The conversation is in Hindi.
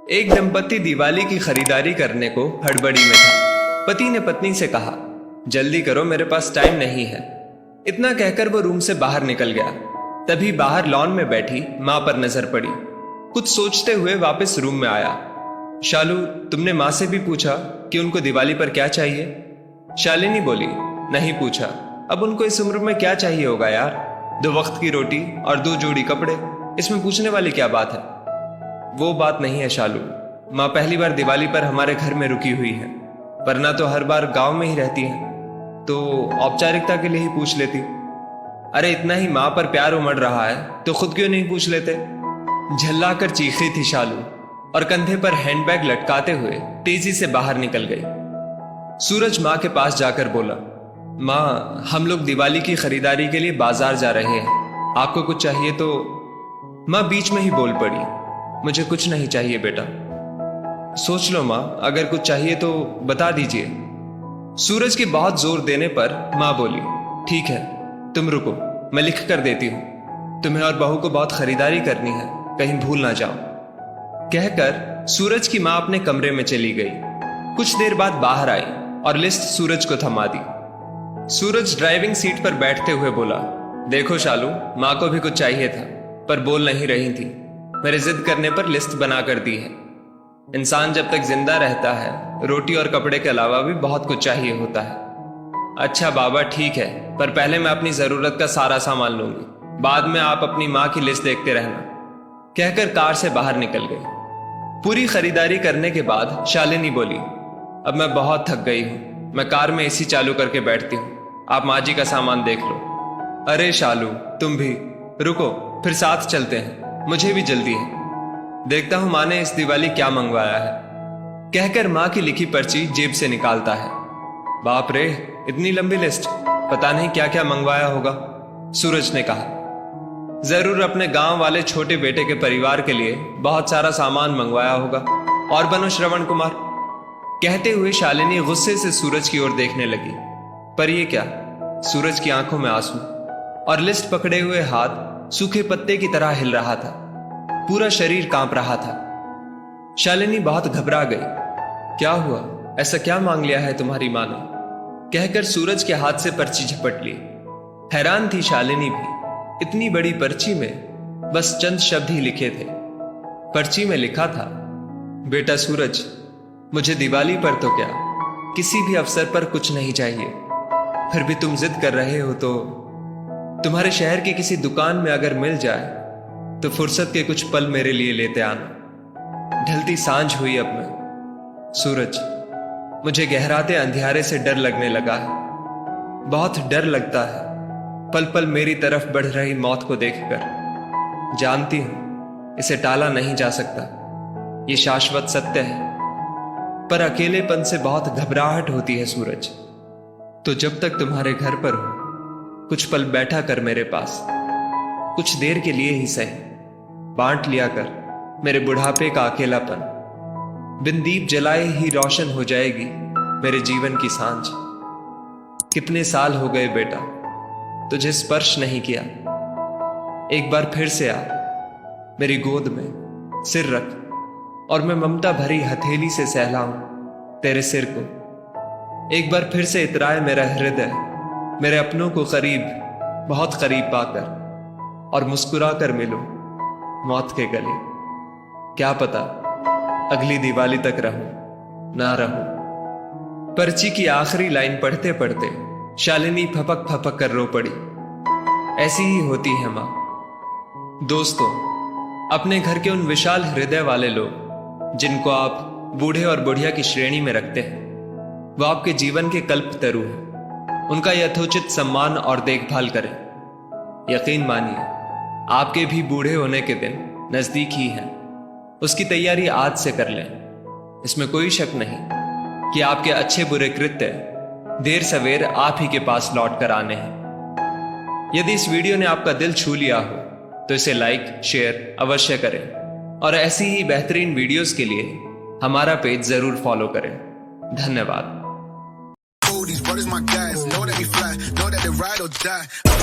एक दंपति दिवाली की खरीदारी करने को हड़बड़ी में था। पति ने पत्नी से कहा, जल्दी करो, मेरे पास टाइम नहीं है। इतना कहकर वो रूम से बाहर निकल गया। तभी बाहर लॉन में बैठी माँ पर नजर पड़ी। कुछ सोचते हुए वापस रूम में आया। शालू, तुमने माँ से भी पूछा कि उनको दिवाली पर क्या चाहिए? शालिनी बोली, नहीं पूछा। अब उनको इस उम्र में क्या चाहिए होगा यार? 2 वक्त की रोटी और 2 जोड़ी कपड़े, इसमें पूछने वाली क्या बात है? वो बात नहीं है शालू, माँ पहली बार दिवाली पर हमारे घर में रुकी हुई है, वरना तो हर बार गांव में ही रहती है, तो औपचारिकता के लिए ही पूछ लेती। अरे इतना ही माँ पर प्यार उमड़ रहा है तो खुद क्यों नहीं पूछ लेते? झल्लाकर चीखी थी शालू और कंधे पर हैंडबैग लटकाते हुए तेजी से बाहर निकल गई। सूरज माँ के पास जाकर बोला, माँ हम लोग दिवाली की खरीदारी के लिए बाजार जा रहे हैं, आपको कुछ चाहिए तो? माँ बीच में ही बोल पड़ी, मुझे कुछ नहीं चाहिए बेटा। सोच लो माँ, अगर कुछ चाहिए तो बता दीजिए। सूरज के बहुत जोर देने पर माँ बोली, ठीक है तुम रुको, मैं लिख कर देती हूं। तुम्हें और बहू को बहुत खरीदारी करनी है, कहीं भूल ना जाओ। कहकर सूरज की माँ अपने कमरे में चली गई। कुछ देर बाद बाहर आई और लिस्ट सूरज को थमा दी। सूरज ड्राइविंग सीट पर बैठते हुए बोला, देखो शालू, माँ को भी कुछ चाहिए था पर बोल नहीं रही थी। मेरे जिद करने पर लिस्ट बना कर दी है। इंसान जब तक जिंदा रहता है रोटी और कपड़े के अलावा भी बहुत कुछ चाहिए होता है। अच्छा बाबा ठीक है, पर पहले मैं अपनी जरूरत का सारा सामान लूंगी, बाद में आप अपनी माँ की लिस्ट देखते रहना। कहकर कार से बाहर निकल गई। पूरी खरीदारी करने के बाद शालिनी बोली, अब मैं बहुत थक गई हूं, मैं कार में एसी चालू करके बैठती हूँ, आप माँ जी का सामान देख लो। अरे शालू तुम भी रुको, फिर साथ चलते हैं, मुझे भी जल्दी है। देखता हूं माँ ने इस दिवाली क्या मंगवाया है। कहकर माँ की लिखी पर्ची जेब से निकालता है। बाप रे, इतनी लंबी लिस्ट, पता नहीं क्या क्या मंगवाया होगा। सूरज ने कहा, जरूर अपने गांव वाले छोटे बेटे के परिवार के लिए बहुत सारा सामान मंगवाया होगा। और बनो श्रवण कुमार। कहते हुए शालिनी गुस्से से सूरज की ओर देखने लगी। पर ये क्या? सूरज की आंखों में आंसू और लिस्ट पकड़े हुए हाथ सूखे पत्ते की तरह हिल रहा था। पूरा शरीर कांप रहा था। शालिनी बहुत घबरा गई। क्या हुआ? ऐसा क्या मांग लिया है तुम्हारी मां ने? कहकर सूरज के हाथ से पर्ची झपट ली। हैरान थी शालिनी भी, इतनी बड़ी पर्ची में बस चंद शब्द ही लिखे थे। पर्ची में लिखा था, बेटा सूरज, मुझे दिवाली पर तो क्या, किसी भी अवसर पर कुछ नहीं चाहिए, फिर भी तुम जिद कर रहे हो तो तुम्हारे शहर की किसी दुकान में अगर मिल जाए तो फुर्सत के कुछ पल मेरे लिए लेते आना। ढलती सांझ हुई अब मैं। सूरज, मुझे गहराते अंधियारे से डर लगने लगा है, बहुत डर लगता है पल पल मेरी तरफ बढ़ रही मौत को देखकर। जानती हूं इसे टाला नहीं जा सकता, ये शाश्वत सत्य है, पर अकेलेपन से बहुत घबराहट होती है सूरज। तो जब तक तुम्हारे घर पर हो कुछ पल बैठा कर मेरे पास, कुछ देर के लिए ही सही, बांट लिया कर मेरे बुढ़ापे का अकेलापन। बिन दीप जलाए ही रोशन हो जाएगी मेरे जीवन की सांझ। कितने साल हो गए बेटा तुझे स्पर्श नहीं किया, एक बार फिर से आ, मेरी गोद में सिर रख और मैं ममता भरी हथेली से सहलाऊं तेरे सिर को। एक बार फिर से इतराए मेरा हृदय मेरे अपनों को करीब, बहुत करीब पाकर, और मुस्कुरा कर मिलूं मौत के गले। क्या पता अगली दिवाली तक रहूं ना रहूं। पर्ची की आखिरी लाइन पढ़ते पढ़ते शालिनी फपक फपक कर रो पड़ी। ऐसी ही होती है मां। दोस्तों, अपने घर के उन विशाल हृदय वाले लोग जिनको आप बूढ़े और बुढ़िया की श्रेणी में रखते हैं, वो आपके जीवन के कल्पतरु हैं। उनका यथोचित सम्मान और देखभाल करें। यकीन मानिए, आपके भी बूढ़े होने के दिन नजदीक ही हैं। उसकी तैयारी आज से कर लें। इसमें कोई शक नहीं कि आपके अच्छे बुरे कृत्य देर सवेर आप ही के पास लौट कर आने हैं। यदि इस वीडियो ने आपका दिल छू लिया हो तो इसे लाइक शेयर अवश्य करें और ऐसी ही बेहतरीन वीडियोस के लिए हमारा पेज जरूर फॉलो करें। धन्यवाद। These brothers my guys, know that we fly, know that they ride or die.